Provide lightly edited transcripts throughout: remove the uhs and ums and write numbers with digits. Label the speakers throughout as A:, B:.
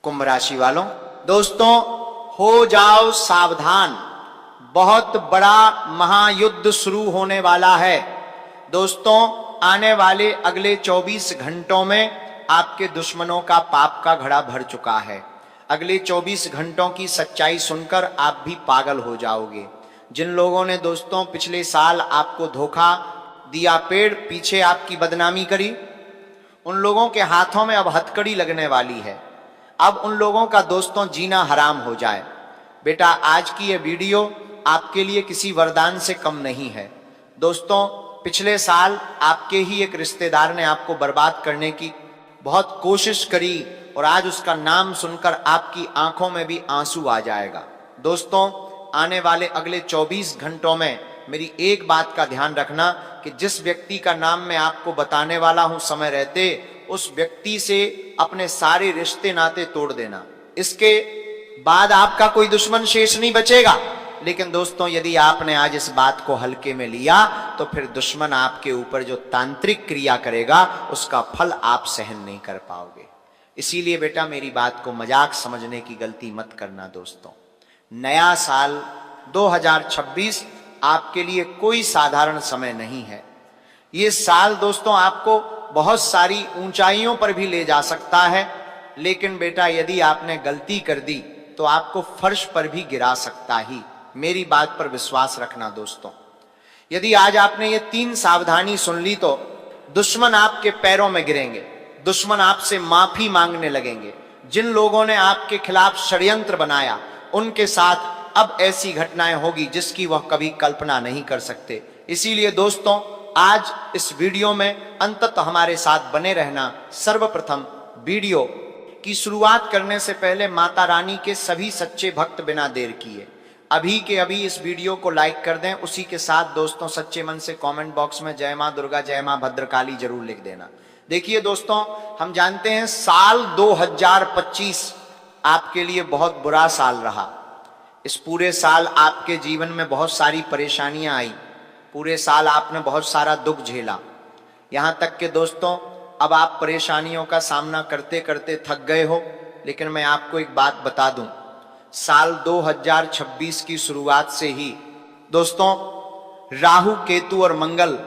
A: कुंभ राशि वालों, दोस्तों हो जाओ सावधान, बहुत बड़ा महायुद्ध शुरू होने वाला है। दोस्तों आने वाले अगले 24 घंटों में आपके दुश्मनों का पाप का घड़ा भर चुका है। अगले 24 घंटों की सच्चाई सुनकर आप भी पागल हो जाओगे। जिन लोगों ने दोस्तों पिछले साल आपको धोखा दिया, पेड़ पीछे आपकी बदनामी करी, उन लोगों के हाथों में अब हथकड़ी लगने वाली है। अब उन लोगों का दोस्तों जीना हराम हो जाए। बेटा आज की ये वीडियो आपके लिए किसी वरदान से कम नहीं है। दोस्तों पिछले साल आपके ही एक रिश्तेदार ने आपको बर्बाद करने की बहुत कोशिश करी और आज उसका नाम सुनकर आपकी आंखों में भी आंसू आ जाएगा। दोस्तों आने वाले अगले 24 घंटों में मेरी एक बात का ध्यान रखना कि जिस व्यक्ति का नाम मैं आपको बताने वाला हूं समय रहते उस व्यक्ति से अपने सारे रिश्ते नाते तोड़ देना। इसके बाद आपका कोई दुश्मन शेष नहीं बचेगा। लेकिन दोस्तों यदि आपने आज इस बात को हल्के में लिया तो फिर दुश्मन आपके ऊपर जो तांत्रिक क्रिया करेगा उसका फल आप सहन नहीं कर पाओगे। इसीलिए बेटा मेरी बात को मजाक समझने की गलती मत करना। दोस्तों नया साल 2026 आपके लिए कोई साधारण समय नहीं है। ये साल दोस्तों आपको बहुत सारी ऊंचाइयों पर भी ले जा सकता है, लेकिन बेटा यदि आपने गलती कर दी तो आपको फर्श पर भी गिरा सकता ही। मेरी बात पर विश्वास रखना दोस्तों। यदि आज आपने ये 3 सावधानी सुन ली तो दुश्मन आपके पैरों में गिरेंगे, दुश्मन आपसे माफी मांगने लगेंगे। जिन लोगों ने आपके खिलाफ षड्यंत्र बनाया उनके साथ अब ऐसी घटनाएं होगी जिसकी वह कभी कल्पना नहीं कर सकते। इसीलिए दोस्तों आज इस वीडियो में अंततः हमारे साथ बने रहना। सर्वप्रथम वीडियो की शुरुआत करने से पहले माता रानी के सभी सच्चे भक्त बिना देर किए अभी के अभी इस वीडियो को लाइक कर दें। उसी के साथ दोस्तों सच्चे मन से कमेंट बॉक्स में जय मां दुर्गा जय मां भद्रकाली जरूर लिख देना। देखिए दोस्तों हम जानते हैं साल 2025 आपके लिए बहुत बुरा साल रहा। इस पूरे साल आपके जीवन में बहुत सारी परेशानियां आई, पूरे साल आपने बहुत सारा दुख झेला। यहां तक कि दोस्तों अब आप परेशानियों का सामना करते करते थक गए हो। लेकिन मैं आपको एक बात बता दूं, साल 2026 की शुरुआत से ही दोस्तों राहु केतु और मंगल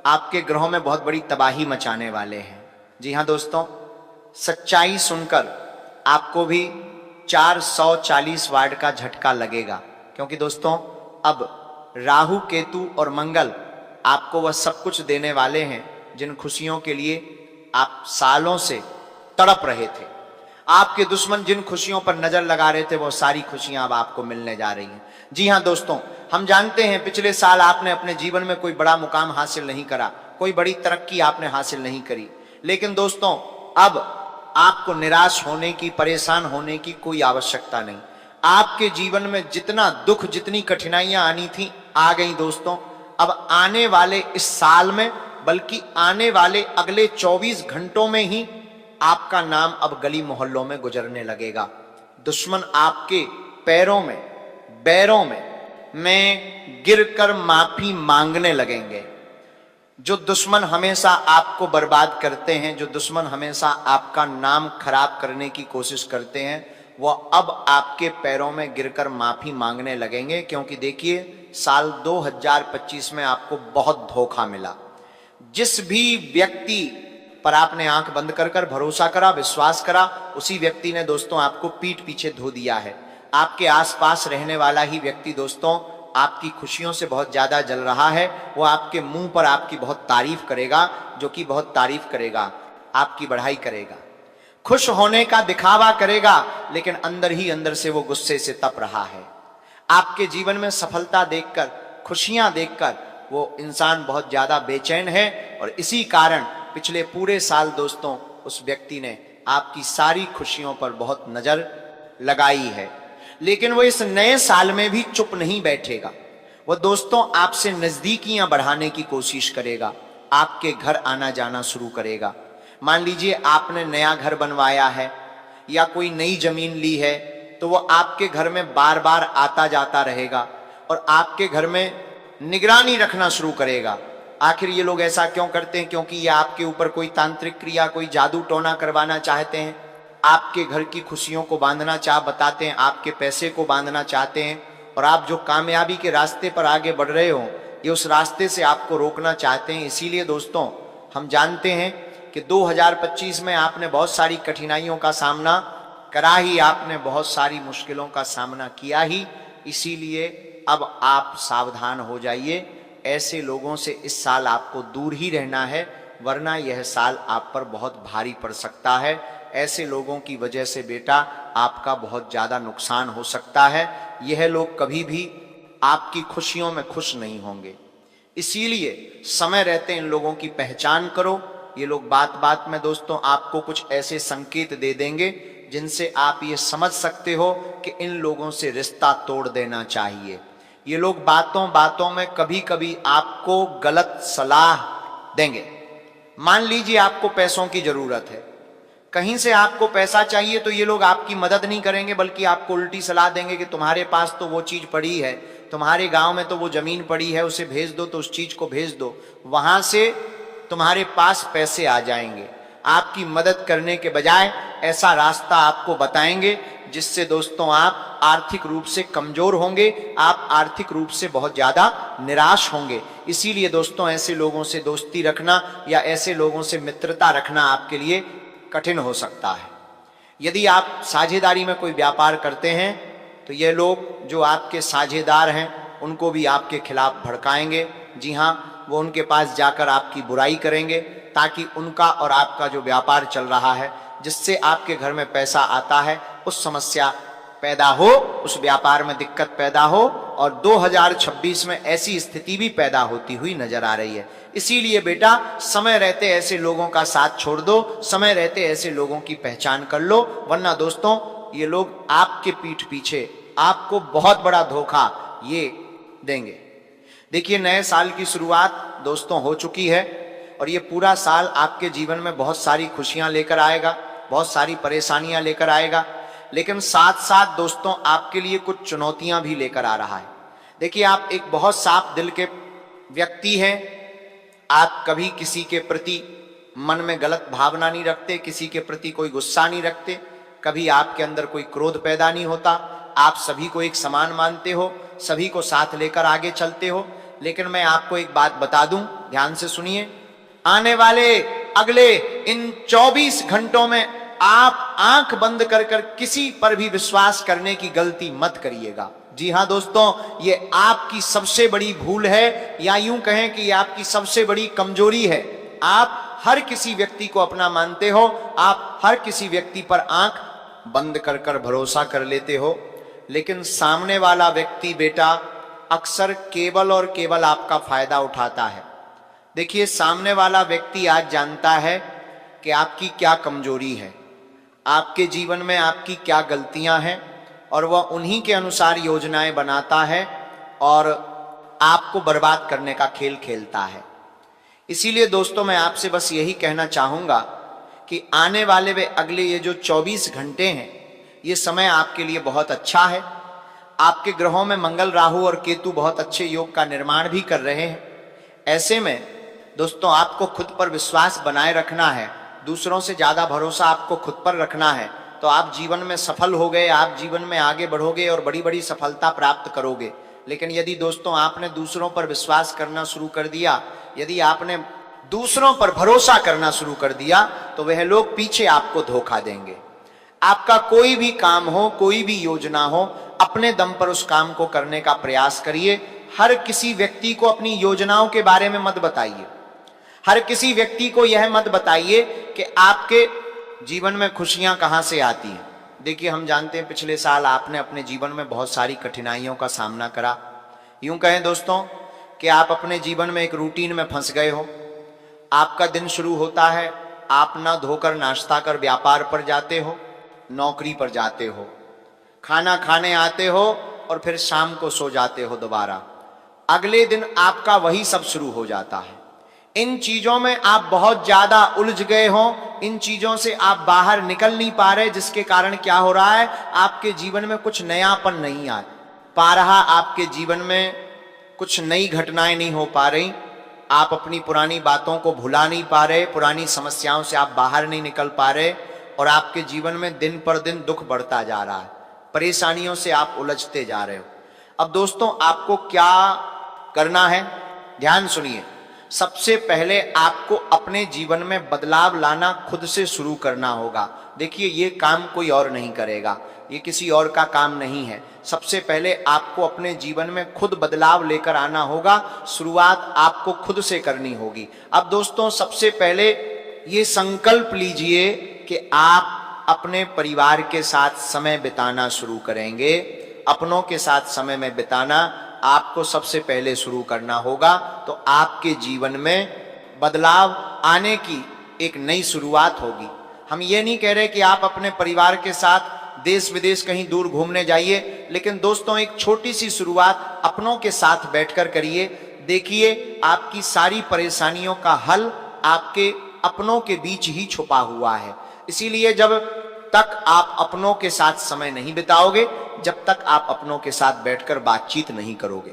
A: आपके ग्रहों में बहुत बड़ी तबाही मचाने वाले हैं। जी हां दोस्तों, सच्चाई सुनकर आपको भी 440 वाट का झटका लगेगा, क्योंकि दोस्तों अब राहु केतु और मंगल आपको वह सब कुछ देने वाले हैं जिन खुशियों के लिए आप सालों से तड़प रहे थे। आपके दुश्मन जिन खुशियों पर नजर लगा रहे थे वो सारी खुशियां अब आपको मिलने जा रही हैं। जी हां दोस्तों, हम जानते हैं पिछले साल आपने अपने जीवन में कोई बड़ा मुकाम हासिल नहीं करा, कोई बड़ी तरक्की आपने हासिल नहीं करी। लेकिन दोस्तों अब आपको निराश होने की, परेशान होने की कोई आवश्यकता नहीं। आपके जीवन में जितना दुख, जितनी कठिनाइयां आनी थी आ गई दोस्तों। अब आने वाले इस साल में, बल्कि आने वाले अगले 24 घंटों में ही आपका नाम अब गली मोहल्लों में गुजरने लगेगा। दुश्मन आपके पैरों में, बैरों में गिरकर माफी मांगने लगेंगे। जो दुश्मन हमेशा आपको बर्बाद करते हैं, जो दुश्मन हमेशा आपका नाम खराब करने की कोशिश करते हैं, वो अब आपके पैरों में गिरकर माफी मांगने लगेंगे। क्योंकि देखिए साल 2025 में आपको बहुत धोखा मिला। जिस भी व्यक्ति पर आपने आंख बंद कर भरोसा करा, विश्वास करा, उसी व्यक्ति ने दोस्तों आपको पीठ पीछे धो दिया है। आपके आसपास रहने वाला ही व्यक्ति दोस्तों आपकी खुशियों से बहुत ज्यादा जल रहा है। वो आपके मुंह पर आपकी बहुत तारीफ करेगा, जो कि बहुत तारीफ करेगा, आपकी बढ़ाई करेगा, खुश होने का दिखावा करेगा, लेकिन अंदर ही अंदर से वो गुस्से से तप रहा है। आपके जीवन में सफलता देखकर, खुशियां देखकर वो इंसान बहुत ज्यादा बेचैन है। और इसी कारण पिछले पूरे साल दोस्तों उस व्यक्ति ने आपकी सारी खुशियों पर बहुत नजर लगाई है। लेकिन वो इस नए साल में भी चुप नहीं बैठेगा। वो दोस्तों आपसे नजदीकियां बढ़ाने की कोशिश करेगा, आपके घर आना जाना शुरू करेगा। मान लीजिए आपने नया घर बनवाया है या कोई नई जमीन ली है, तो वो आपके घर में बार बार आता जाता रहेगा और आपके घर में निगरानी रखना शुरू करेगा। आखिर ये लोग ऐसा क्यों करते हैं? क्योंकि ये आपके ऊपर कोई तांत्रिक क्रिया, कोई जादू टोना करवाना चाहते हैं। आपके घर की खुशियों को बांधना बताते हैं, आपके पैसे को बांधना चाहते हैं, और आप जो कामयाबी के रास्ते पर आगे बढ़ रहे हो ये उस रास्ते से आपको रोकना चाहते हैं। इसीलिए दोस्तों हम जानते हैं कि 2025 में आपने बहुत सारी कठिनाइयों का सामना करा ही, आपने बहुत सारी मुश्किलों का सामना किया ही। इसीलिए अब आप सावधान हो जाइए, ऐसे लोगों से इस साल आपको दूर ही रहना है, वरना यह साल आप पर बहुत भारी पड़ सकता है। ऐसे लोगों की वजह से बेटा आपका बहुत ज़्यादा नुकसान हो सकता है। यह लोग कभी भी आपकी खुशियों में खुश नहीं होंगे, इसीलिए समय रहते इन लोगों की पहचान करो। ये लोग बात बात में दोस्तों आपको कुछ ऐसे संकेत दे देंगे जिनसे आप ये समझ सकते हो कि इन लोगों से रिश्ता तोड़ देना चाहिए। ये लोग बातों बातों में कभी कभी आपको गलत सलाह देंगे। मान लीजिए आपको पैसों की जरूरत है, कहीं से आपको पैसा चाहिए, तो ये लोग आपकी मदद नहीं करेंगे बल्कि आपको उल्टी सलाह देंगे कि तुम्हारे पास तो वो चीज पड़ी है, तुम्हारे गांव में तो वो जमीन पड़ी है, उसे भेज दो, तो उस चीज को भेज दो, वहां से तुम्हारे पास पैसे आ जाएंगे। आपकी मदद करने के बजाय ऐसा रास्ता आपको बताएंगे जिससे दोस्तों आप आर्थिक रूप से कमजोर होंगे, आप आर्थिक रूप से बहुत ज्यादा निराश होंगे। इसीलिए दोस्तों ऐसे लोगों से दोस्ती रखना या ऐसे लोगों से मित्रता रखना आपके लिए कठिन हो सकता है। यदि आप साझेदारी में कोई व्यापार करते हैं तो ये लोग जो आपके साझेदार हैं उनको भी आपके खिलाफ भड़काएंगे। जी हाँ, वो उनके पास जाकर आपकी बुराई करेंगे ताकि उनका और आपका जो व्यापार चल रहा है, जिससे आपके घर में पैसा आता है, उस समस्या पैदा हो, उस व्यापार में दिक्कत पैदा हो, और 2026 में ऐसी स्थिति भी पैदा होती हुई नजर आ रही है। इसीलिए बेटा समय रहते ऐसे लोगों का साथ छोड़ दो, समय रहते ऐसे लोगों की पहचान कर लो, वरना दोस्तों ये लोग आपके पीठ पीछे आपको बहुत बड़ा धोखा ये देंगे। देखिए नए साल की शुरुआत दोस्तों हो चुकी है और ये पूरा साल आपके जीवन में बहुत सारी खुशियां लेकर आएगा, बहुत सारी परेशानियां लेकर आएगा, लेकिन साथ साथ दोस्तों आपके लिए कुछ चुनौतियां भी लेकर आ रहा है। देखिए आप एक बहुत साफ दिल के व्यक्ति हैं, आप कभी किसी के प्रति मन में गलत भावना नहीं रखते, किसी के प्रति कोई गुस्सा नहीं रखते, कभी आपके अंदर कोई क्रोध पैदा नहीं होता, आप सभी को एक समान मानते हो, सभी को साथ लेकर आगे चलते हो। लेकिन मैं आपको एक बात बता दूं, ध्यान से सुनिए, आने वाले अगले इन 24 घंटों में आप आंख बंद कर कर किसी पर भी विश्वास करने की गलती मत करिएगा। जी हां दोस्तों, ये आपकी सबसे बड़ी भूल है, या यूं कहें कि ये आपकी सबसे बड़ी कमजोरी है। आप हर किसी व्यक्ति को अपना मानते हो, आप हर किसी व्यक्ति पर आंख बंद कर कर भरोसा कर लेते हो, लेकिन सामने वाला व्यक्ति बेटा अक्सर केवल और केवल आपका फायदा उठाता है। देखिए सामने वाला व्यक्ति आज जानता है कि आपकी क्या कमजोरी है, आपके जीवन में आपकी क्या गलतियां हैं, और वह उन्हीं के अनुसार योजनाएं बनाता है और आपको बर्बाद करने का खेल खेलता है। इसीलिए दोस्तों मैं आपसे बस यही कहना चाहूंगा कि आने वाले वे अगले ये जो 24 घंटे हैं, ये समय आपके लिए बहुत अच्छा है। आपके ग्रहों में मंगल, राहु और केतु बहुत अच्छे योग का निर्माण भी कर रहे हैं। ऐसे में दोस्तों आपको खुद पर विश्वास बनाए रखना है, दूसरों से ज्यादा भरोसा आपको खुद पर रखना है, तो आप जीवन में सफल हो गए, आप जीवन में आगे बढ़ोगे और बड़ी बड़ी सफलता प्राप्त करोगे। लेकिन यदि दोस्तों आपने दूसरों पर विश्वास करना शुरू कर दिया, यदि आपने दूसरों पर भरोसा करना शुरू कर दिया, तो वह लोग पीछे आपको धोखा देंगे। आपका कोई भी काम हो, कोई भी योजना हो, अपने दम पर उस काम को करने का प्रयास करिए। हर किसी व्यक्ति को अपनी योजनाओं के बारे में मत बताइए, हर किसी व्यक्ति को यह मत बताइए कि आपके जीवन में खुशियां कहां से आती हैं। देखिए हम जानते हैं पिछले साल आपने अपने जीवन में बहुत सारी कठिनाइयों का सामना करा। यूं कहें दोस्तों कि आप अपने जीवन में एक रूटीन में फंस गए हो। आपका दिन शुरू होता है, आप ना धोकर नाश्ता कर व्यापार पर जाते हो, नौकरी पर जाते हो, खाना खाने आते हो और फिर शाम को सो जाते हो दोबारा। अगले दिन आपका वही सब शुरू हो जाता है। इन चीजों में आप बहुत ज्यादा उलझ गए हो, इन चीजों से आप बाहर निकल नहीं पा रहे, जिसके कारण क्या हो रहा है, आपके जीवन में कुछ नयापन नहीं आ पा रहा, आपके जीवन में कुछ नई घटनाएं नहीं हो पा रही, आप अपनी पुरानी बातों को भुला नहीं पा रहे, पुरानी समस्याओं से आप बाहर नहीं निकल पा रहे, और आपके जीवन में दिन पर दिन दुख बढ़ता जा रहा है, परेशानियों से आप उलझते जा रहे हो। अब दोस्तों आपको क्या करना है, ध्यान सुनिए। सबसे पहले आपको अपने जीवन में बदलाव लाना खुद से शुरू करना होगा। देखिए ये काम कोई और नहीं करेगा, ये किसी और का काम नहीं है। सबसे पहले आपको अपने जीवन में खुद बदलाव लेकर आना होगा, शुरुआत आपको खुद से करनी होगी। अब दोस्तों सबसे पहले ये संकल्प लीजिए कि आप अपने परिवार के साथ समय बिताना शुरू करेंगे। अपनों के साथ समय में बिताना आपको सबसे पहले शुरू करना होगा, तो आपके जीवन में बदलाव आने की एक नई शुरुआत होगी। हम ये नहीं कह रहे कि आप अपने परिवार के साथ देश विदेश कहीं दूर घूमने जाइए, लेकिन दोस्तों एक छोटी सी शुरुआत अपनों के साथ बैठकर करिए। देखिए आपकी सारी परेशानियों का हल आपके अपनों के बीच ही छुपा हुआ है। इसीलिए जब तक आप अपनों के साथ समय नहीं बिताओगे, जब तक आप अपनों के साथ बैठकर बातचीत नहीं करोगे,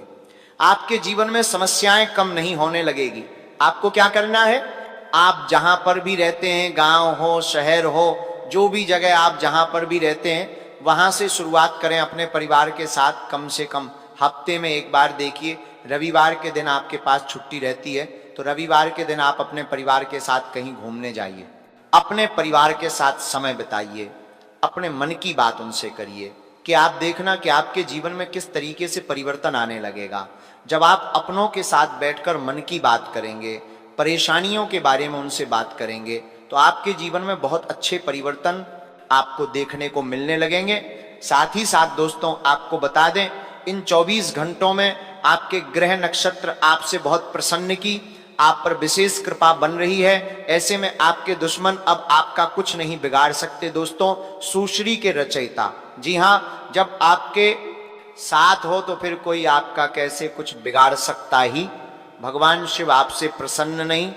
A: आपके जीवन में समस्याएं कम नहीं होने लगेगी। आपको क्या करना है, आप जहां पर भी रहते हैं, गांव हो शहर हो, जो भी जगह आप जहां पर भी रहते हैं, वहां से शुरुआत करें अपने परिवार के साथ। कम से कम हफ्ते में एक बार देखिए, रविवार के दिन आपके पास छुट्टी रहती है, तो रविवार के दिन आप अपने परिवार के साथ कहीं घूमने जाइए, अपने परिवार के साथ समय बिताइए, अपने मन की बात उनसे करिए कि आप देखना कि आपके जीवन में किस तरीके से परिवर्तन आने लगेगा। जब आप अपनों के साथ बैठकर मन की बात करेंगे, परेशानियों के बारे में उनसे बात करेंगे, तो आपके जीवन में बहुत अच्छे परिवर्तन आपको देखने को मिलने लगेंगे। साथ ही साथ दोस्तों आपको बता दें, इन 24 घंटों में आपके ग्रह नक्षत्र आपसे बहुत प्रसन्न की, आप पर विशेष कृपा बन रही है। ऐसे में आपके दुश्मन अब आपका कुछ नहीं बिगाड़ सकते। दोस्तों सुश्री के रचयिता, जी हाँ, जब आपके साथ हो तो फिर कोई आपका कैसे कुछ बिगाड़ सकता ही। भगवान शिव आपसे प्रसन्न नहीं,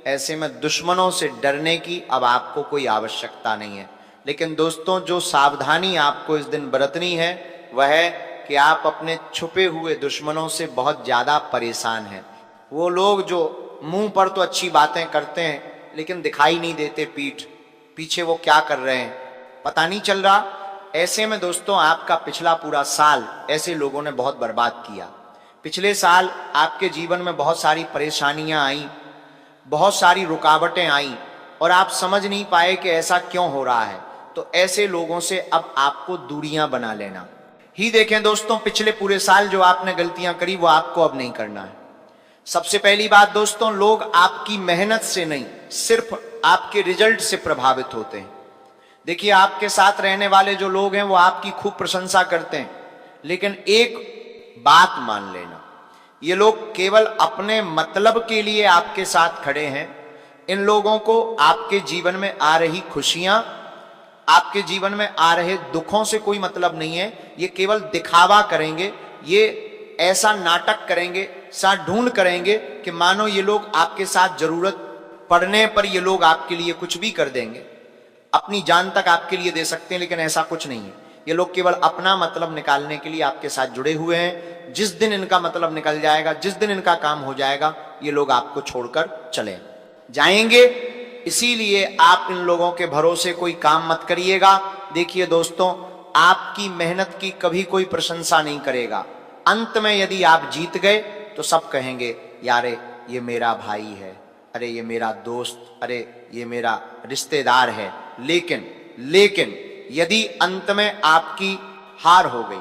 A: ऐसे में दुश्मनों से डरने की अब आपको कोई आवश्यकता नहीं है। लेकिन दोस्तों जो सावधानी आपको इस दिन बरतनी है वह है कि आप अपने छुपे हुए दुश्मनों से बहुत ज्यादा परेशान हैं। वो लोग जो मुंह पर तो अच्छी बातें करते हैं लेकिन दिखाई नहीं देते, पीछे वो क्या कर रहे हैं पता नहीं चल रहा। ऐसे में दोस्तों आपका पिछला पूरा साल ऐसे लोगों ने बहुत बर्बाद किया। पिछले साल आपके जीवन में बहुत सारी परेशानियां आई, बहुत सारी रुकावटें आई और आप समझ नहीं पाए कि ऐसा क्यों हो रहा है। तो ऐसे लोगों से अब आपको दूरियां बना लेना ही। देखें दोस्तों, पिछले पूरे साल जो आपने गलतियां करी वो आपको अब नहीं करना है। सबसे पहली बात दोस्तों, लोग आपकी मेहनत से नहीं, सिर्फ आपके रिजल्ट से प्रभावित होते हैं। देखिए आपके साथ रहने वाले जो लोग हैं वो आपकी खूब प्रशंसा करते हैं, लेकिन एक बात मान लेना, ये लोग केवल अपने मतलब के लिए आपके साथ खड़े हैं। इन लोगों को आपके जीवन में आ रही खुशियां, आपके जीवन में आ रहे दुखों से कोई मतलब नहीं है। ये केवल दिखावा करेंगे, ये ऐसा नाटक करेंगे, सा ढूंढ करेंगे कि मानो ये लोग आपके साथ जरूरत पड़ने पर ये लोग आपके लिए कुछ भी कर देंगे, अपनी जान तक आपके लिए दे सकते हैं, लेकिन ऐसा कुछ नहीं है। ये लोग केवल अपना मतलब निकालने के लिए आपके साथ जुड़े हुए हैं। जिस दिन इनका मतलब निकल जाएगा, जिस दिन इनका काम हो जाएगा, ये लोग आपको छोड़कर चले जाएंगे। इसीलिए आप इन लोगों के भरोसे कोई काम मत करिएगा। देखिए दोस्तों, आपकी मेहनत की कभी कोई प्रशंसा नहीं करेगा। अंत में यदि आप जीत गए तो सब कहेंगे यारे ये मेरा भाई है, अरे ये मेरा दोस्त, अरे ये मेरा रिश्तेदार है। लेकिन यदि अंत में आपकी हार हो गई,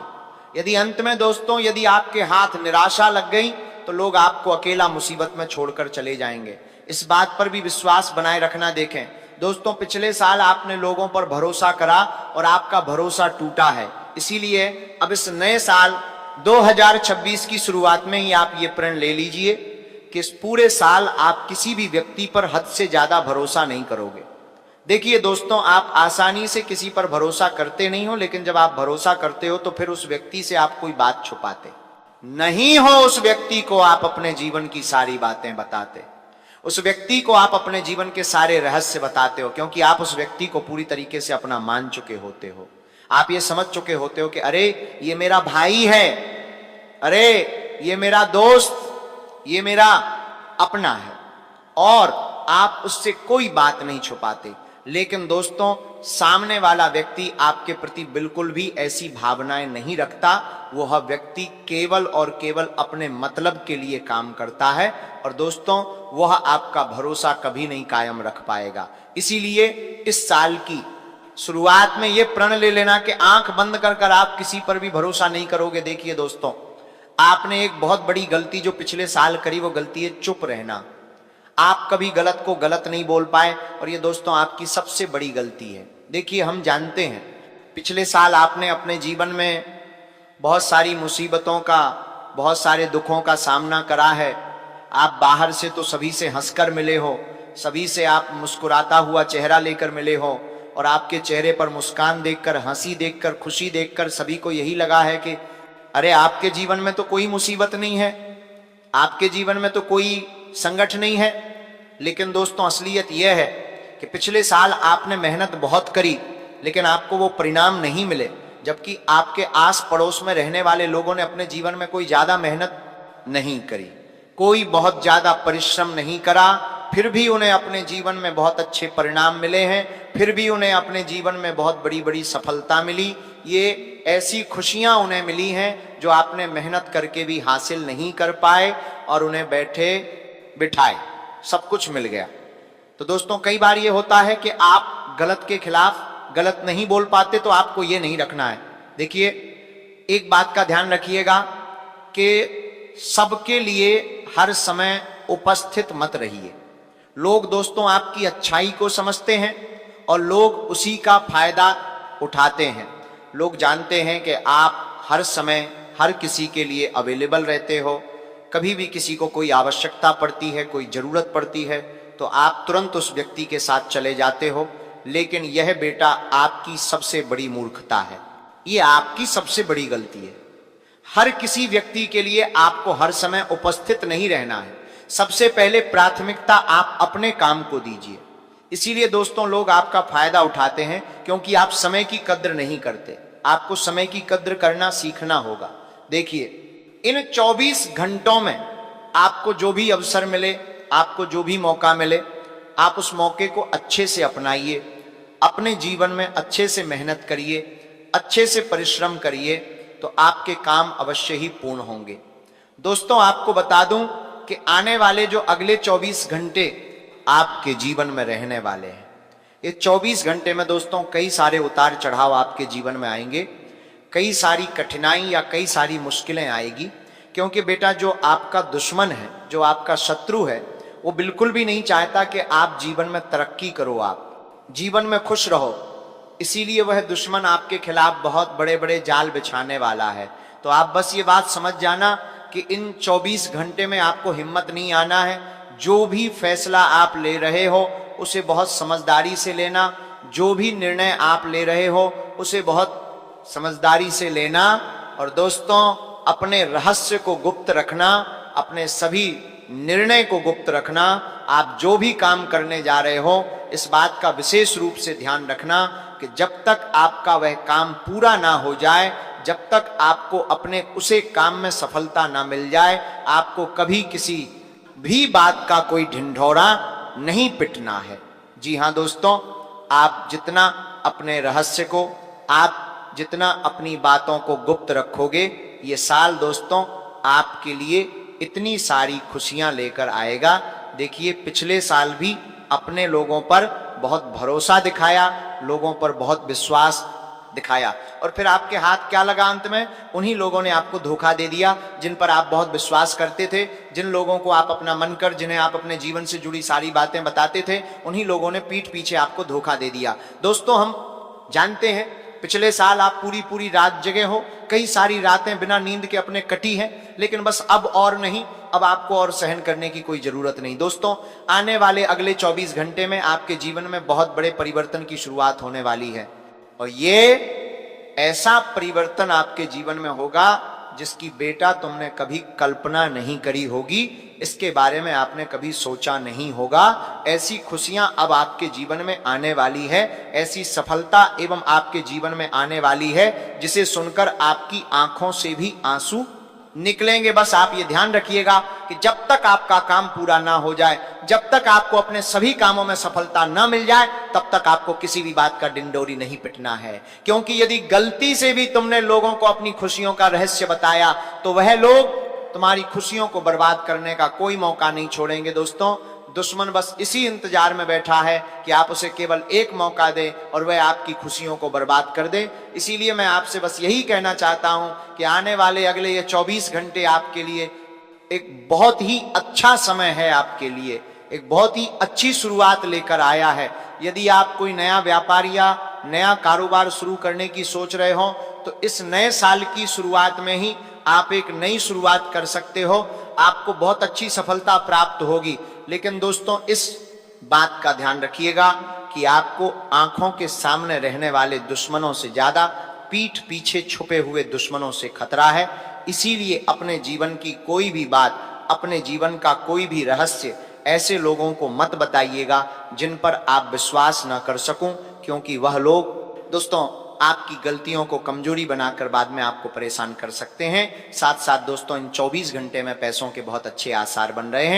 A: यदि अंत में दोस्तों यदि आपके हाथ निराशा लग गई, तो लोग आपको अकेला मुसीबत में छोड़कर चले जाएंगे। इस बात पर भी विश्वास बनाए रखना। देखें दोस्तों, पिछले साल आपने लोगों पर भरोसा करा और आपका भरोसा टूटा है। इसीलिए अब इस नए साल 2026 की शुरुआत में ही आप ये प्रण ले लीजिए कि इस पूरे साल आप किसी भी व्यक्ति पर हद से ज्यादा भरोसा नहीं करोगे। देखिए दोस्तों, आप आसानी से किसी पर भरोसा करते नहीं हो, लेकिन जब आप भरोसा करते हो तो फिर उस व्यक्ति से आप कोई बात छुपाते नहीं हो। उस व्यक्ति को आप अपने जीवन की सारी बातें बताते, उस व्यक्ति को आप अपने जीवन के सारे रहस्य बताते हो, क्योंकि आप उस व्यक्ति को पूरी तरीके से अपना मान चुके होते हो। आप ये समझ चुके होते हो कि अरे ये मेरा भाई है, अरे ये मेरा दोस्त, ये मेरा अपना है, और आप उससे कोई बात नहीं छुपाते। लेकिन दोस्तों सामने वाला व्यक्ति आपके प्रति बिल्कुल भी ऐसी भावनाएं नहीं रखता। वह व्यक्ति केवल और केवल अपने मतलब के लिए काम करता है और दोस्तों वह आपका भरोसा कभी नहीं कायम रख पाएगा। इसीलिए इस साल की शुरुआत में यह प्रण ले लेना कि आंख बंद कर कर आप किसी पर भी भरोसा नहीं करोगे। देखिए दोस्तों, आपने एक बहुत बड़ी गलती जो पिछले साल करी वो गलती है चुप रहना। आप कभी गलत को गलत नहीं बोल पाए और ये दोस्तों आपकी सबसे बड़ी गलती है। देखिए हम जानते हैं पिछले साल आपने अपने जीवन में बहुत सारी मुसीबतों का, बहुत सारे दुखों का सामना करा है। आप बाहर से तो सभी से हंसकर मिले हो, सभी से आप मुस्कुराता हुआ चेहरा लेकर मिले हो और आपके चेहरे पर मुस्कान देखकर, हंसी देखकर, खुशी देखकर सभी को यही लगा है कि अरे आपके जीवन में तो कोई मुसीबत नहीं है, आपके जीवन में तो कोई संकट नहीं है। लेकिन दोस्तों असलियत यह है कि पिछले साल आपने मेहनत बहुत करी लेकिन आपको वो परिणाम नहीं मिले, जबकि आपके आस पड़ोस में रहने वाले लोगों ने अपने जीवन में कोई ज्यादा मेहनत नहीं करी, कोई बहुत ज्यादा परिश्रम नहीं करा, फिर भी उन्हें अपने जीवन में बहुत अच्छे परिणाम मिले हैं, फिर भी उन्हें अपने जीवन में बहुत बड़ी बड़ी सफलता मिली। ये ऐसी खुशियां उन्हें मिली हैं जो आपने मेहनत करके भी हासिल नहीं कर पाए और उन्हें बैठे बिठाए सब कुछ मिल गया। तो दोस्तों कई बार ये होता है कि आप गलत के खिलाफ गलत नहीं बोल पाते, तो आपको ये नहीं रखना है। देखिए एक बात का ध्यान रखिएगा कि सबके लिए हर समय उपस्थित मत रहिए। लोग दोस्तों आपकी अच्छाई को समझते हैं और लोग उसी का फायदा उठाते हैं। लोग जानते हैं कि आप हर समय हर किसी के लिए अवेलेबल रहते हो, कभी भी किसी को कोई आवश्यकता पड़ती है, कोई जरूरत पड़ती है तो आप तुरंत उस व्यक्ति के साथ चले जाते हो। लेकिन यह बेटा आपकी सबसे बड़ी मूर्खता है, ये आपकी सबसे बड़ी गलती है। हर किसी व्यक्ति के लिए आपको हर समय उपस्थित नहीं रहना है। सबसे पहले प्राथमिकता आप अपने काम को दीजिए। इसीलिए दोस्तों लोग आपका फायदा उठाते हैं क्योंकि आप समय की कद्र नहीं करते। आपको समय की कद्र करना सीखना होगा। देखिए इन 24 घंटों में आपको जो भी अवसर मिले, आपको जो भी मौका मिले, आप उस मौके को अच्छे से अपनाइए, अपने जीवन में अच्छे से मेहनत करिए, अच्छे से परिश्रम करिए, तो आपके काम अवश्य ही पूर्ण होंगे। दोस्तों आपको बता दूं कि आने वाले जो अगले 24 घंटे आपके जीवन में रहने वाले हैं, ये 24 घंटे में दोस्तों कई सारे उतार चढ़ाव आपके जीवन में आएंगे, कई सारी कठिनाई या कई सारी मुश्किलें आएगी। क्योंकि बेटा जो आपका दुश्मन है, जो आपका शत्रु है, वो बिल्कुल भी नहीं चाहता कि आप जीवन में तरक्की करो, आप जीवन में खुश रहो। इसीलिए वह दुश्मन आपके खिलाफ बहुत बड़े बड़े जाल बिछाने वाला है। तो आप बस ये बात समझ जाना कि इन 24 घंटे में आपको हिम्मत नहीं आना है। जो भी फैसला आप ले रहे हो उसे बहुत समझदारी से लेना, जो भी निर्णय आप ले रहे हो उसे बहुत समझदारी से लेना। और दोस्तों अपने रहस्य को गुप्त रखना, अपने सभी निर्णय को गुप्त रखना। आप जो भी काम करने जा रहे हो इस बात का विशेष रूप से ध्यान रखना कि जब तक आपका वह काम पूरा ना हो जाए, जब तक आपको अपने उसे काम में सफलता ना मिल जाए, आपको कभी किसी भी बात का कोई ढिंढोरा नहीं पिटना है। जी हाँ दोस्तों, आप जितना अपने रहस्य को, आप जितना अपनी बातों को गुप्त रखोगे, ये साल दोस्तों आपके लिए इतनी सारी खुशियां लेकर आएगा। देखिए पिछले साल भी अपने लोगों पर बहुत भरोसा दिखाया, लोगों पर बहुत विश्वास दिखाया और फिर आपके हाथ क्या लगा अंत में? उन्हीं लोगों ने आपको धोखा दे दिया जिन पर आप बहुत विश्वास करते थे, जिन लोगों को आप अपना मन कर, जिन्हें आप अपने जीवन से जुड़ी सारी बातें बताते थे, उन्हीं लोगों ने पीठ पीछे आपको धोखा दे दिया। दोस्तों हम जानते हैं पिछले साल आप पूरी पूरी रात जगे हो, कई सारी रातें बिना नींद के अपने कटी हैं, लेकिन बस अब और नहीं, अब आपको और सहन करने की कोई जरूरत नहीं। दोस्तों आने वाले अगले 24 घंटे में आपके जीवन में बहुत बड़े परिवर्तन की शुरुआत होने वाली है और ये ऐसा परिवर्तन आपके जीवन में होगा जिसकी बेटा तुमने कभी कल्पना नहीं करी होगी, इसके बारे में आपने कभी सोचा नहीं होगा। ऐसी खुशियां अब आपके जीवन में आने वाली है, ऐसी सफलता एवं आपके जीवन में आने वाली है जिसे सुनकर आपकी आंखों से भी आंसू निकलेंगे। बस आप ये ध्यान रखिएगा कि जब तक आपका काम पूरा ना हो जाए, जब तक आपको अपने सभी कामों में सफलता ना मिल जाए, तब तक आपको किसी भी बात का डिंडोरी नहीं पिटना है। क्योंकि यदि गलती से भी तुमने लोगों को अपनी खुशियों का रहस्य बताया तो वह लोग तुम्हारी खुशियों को बर्बाद करने का कोई मौका नहीं छोड़ेंगे। दोस्तों, दुश्मन बस इसी इंतजार में बैठा है कि आप उसे केवल एक मौका दें और वह आपकी खुशियों को बर्बाद कर दे। इसीलिए मैं आपसे बस यही कहना चाहता हूं कि आने वाले अगले ये 24 घंटे आपके लिए एक बहुत ही अच्छा समय है, आपके लिए एक बहुत ही अच्छी शुरुआत लेकर आया है। यदि आप कोई नया व्यापार या नया कारोबार शुरू करने की सोच रहे हो तो इस नए साल की शुरुआत में ही आप एक नई शुरुआत कर सकते हो, आपको बहुत अच्छी सफलता प्राप्त होगी। लेकिन दोस्तों, इस बात का ध्यान रखिएगा कि आपको आंखों के सामने रहने वाले दुश्मनों से ज्यादा पीठ पीछे छुपे हुए दुश्मनों से खतरा है। इसीलिए अपने जीवन की कोई भी बात, अपने जीवन का कोई भी रहस्य ऐसे लोगों को मत बताइएगा जिन पर आप विश्वास न कर सकूं, क्योंकि वह लोग दोस्तों आपकी गलतियों को कमजोरी बनाकर बाद में आपको परेशान कर सकते हैं। साथ साथ दोस्तों, इन 24 घंटे में पैसों के बहुत अच्छे आसार बन रहे हैं।